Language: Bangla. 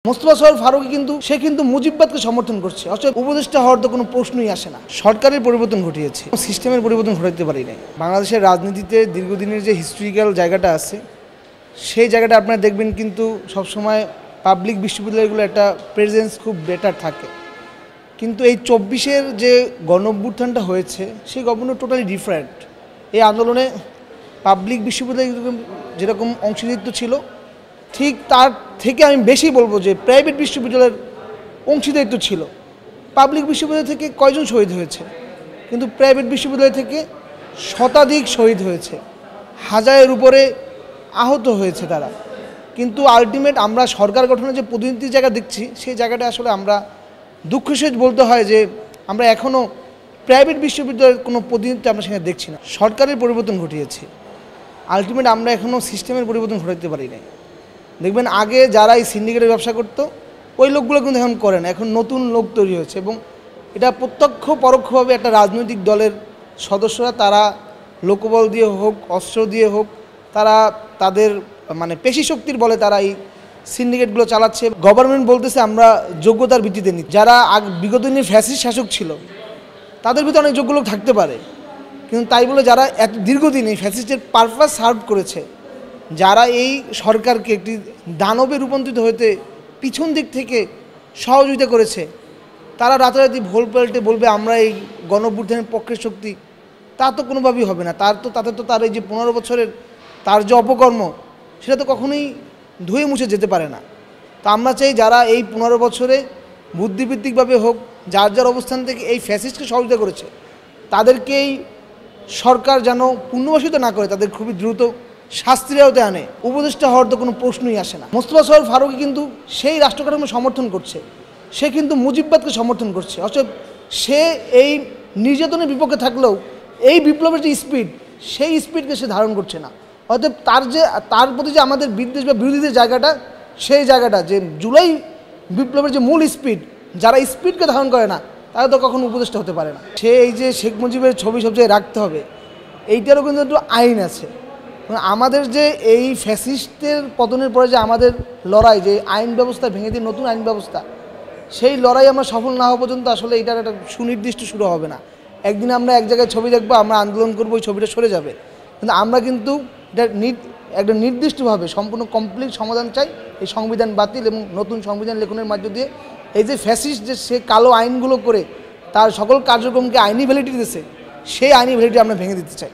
মোস্তফা সরোয়ার ফারুকী কিন্তু মুজিববাদকে সমর্থন করছে। অর্থাৎ উপদেষ্টা হওয়ার তো কোনো প্রশ্নই আসে না। সরকারের পরিবর্তন ঘটিয়েছে, সিস্টেমের পরিবর্তন ঘটাতে পারি নাই। বাংলাদেশের রাজনীতিতে দীর্ঘদিনের যে হিস্ট্রিক্যাল জায়গাটা আছে, সেই জায়গাটা আপনারা দেখবেন কিন্তু সবসময় পাবলিক বিশ্ববিদ্যালয়গুলো একটা প্রেজেন্স খুব বেটার থাকে। কিন্তু এই ২৪-এর যে গণঅভ্যুত্থানটা হয়েছে, সেই গভর্নর টোটালি ডিফারেন্ট। এই আন্দোলনে পাবলিক বিশ্ববিদ্যালয় যেরকম অংশীদারিত্ব ছিল, ঠিক তার থেকে আমি বেশি বলবো যে প্রাইভেট বিশ্ববিদ্যালয়ের অংশীদারিত্ব ছিল। পাবলিক বিশ্ববিদ্যালয় থেকে কয়জন শহীদ হয়েছে, কিন্তু প্রাইভেট বিশ্ববিদ্যালয় থেকে শতাধিক শহীদ হয়েছে, হাজারের উপরে আহত হয়েছে তারা। কিন্তু আলটিমেট আমরা সরকার গঠনের যে প্রতিনিধির জায়গা দেখছি, সেই জায়গাটা আসলে আমরা দুঃখের সহিত বলতে হয় যে আমরা এখনও প্রাইভেট বিশ্ববিদ্যালয়ের কোনো প্রতিনিধিত্ব আমরা সেখানে দেখছি না। সরকারের পরিবর্তন ঘটিয়েছে, আলটিমেট আমরা এখনও সিস্টেমের পরিবর্তন ঘটাতে পারি নাই। দেখবেন আগে যারা এই সিন্ডিকেটের ব্যবসা করতো, ওই লোকগুলো কিন্তু এখন করে না। এখন নতুন লোক তৈরি হয়েছে এবং এটা প্রত্যক্ষ পরোক্ষভাবে একটা রাজনৈতিক দলের সদস্যরা, তারা লোকবল দিয়ে হোক, অস্ত্র দিয়ে হোক, তারা তাদের পেশি শক্তির বলে তারা এই সিন্ডিকেটগুলো চালাচ্ছে। গভর্নমেন্ট বলতেছে আমরা যোগ্যতার ভিত্তিতে নিই। যারা বিগত দিনের ফ্যাসিস্ট শাসক ছিল, তাদের ভিতরে অনেক যোগ্য লোক থাকতে পারে, কিন্তু তাই বলে যারা এত দীর্ঘদিন এই ফ্যাসিস্টের পারপাস সার্ভ করেছে, যারা এই সরকারকে একটি দানবে রূপান্তরিত হতে পিছন দিক থেকে সহযোগিতা করেছে, তারা রাতারাতি ভোল পাল্টে বলবে আমরা এই গণঅভ্যুত্থানের পক্ষের শক্তি, তা তো কোনোভাবেই হবে না। তাতে তো তার এই যে ১৫ বছরের তার যে অপকর্ম, সেটা তো কখনোই ধুয়ে মুছে যেতে পারে না। তা আমরা চাই যারা এই ১৫ বছরে বুদ্ধিভিত্তিকভাবে হোক, যার যার অবস্থান থেকে এই ফ্যাসিস্টকে সহযোগিতা করেছে, তাদেরকেই সরকার যেন পুনর্বাসিত না করে, তাদের খুবই দ্রুত শাস্তির আওতায় আনে। উপদেষ্টা হওয়ার তো কোনো প্রশ্নই আসে না। মোস্তফা সরোয়ার ফারুকী কিন্তু সেই রাষ্ট্রকাঠামো সমর্থন করছে, সে কিন্তু মুজিববাদকে সমর্থন করছে। অর্থাৎ সে এই নির্যাতনের বিপক্ষে থাকলেও এই বিপ্লবের যে স্পিড, সেই স্পিডকে সে ধারণ করছে না। অর্থাৎ তার প্রতি যে আমাদের বিদ্বেষ বা বিরোধীদের জায়গাটা, সেই জায়গাটা যে জুলাই বিপ্লবের যে মূল স্পিড, যারা স্পিডকে ধারণ করে না, তারা তো কখনো উপদেষ্টা হতে পারে না। সে এই যে শেখ মুজিবের ছবি সব জায়গায় রাখতে হবে, এইটারও কিন্তু একটু আইন আছে। আমাদের যে এই ফ্যাসিস্টের পতনের পরে যে আমাদের লড়াই, যে আইন ব্যবস্থা ভেঙে দিয়ে নতুন আইন ব্যবস্থা, সেই লড়াই আমরা সফল না হওয়া পর্যন্ত আসলে এটার একটা সুনির্দিষ্ট শুরু হবে না। একদিন আমরা এক জায়গায় ছবি দেখবো, আমরা আন্দোলন করবো, ওই ছবিটা সরে যাবে। কিন্তু আমরা কিন্তু এটা একটা নির্দিষ্টভাবে সম্পূর্ণ কমপ্লিট সমাধান চাই। এই সংবিধান বাতিল এবং নতুন সংবিধান লেখনের মাধ্য দিয়ে এই যে ফ্যাসিস্ট যে সে কালো আইনগুলো করে তার সকল কার্যক্রমকে আইনি ভ্যালিডিটি দিয়েছে, সেই আইনি ভ্যালিডিটি আমরা ভেঙে দিতে চাই।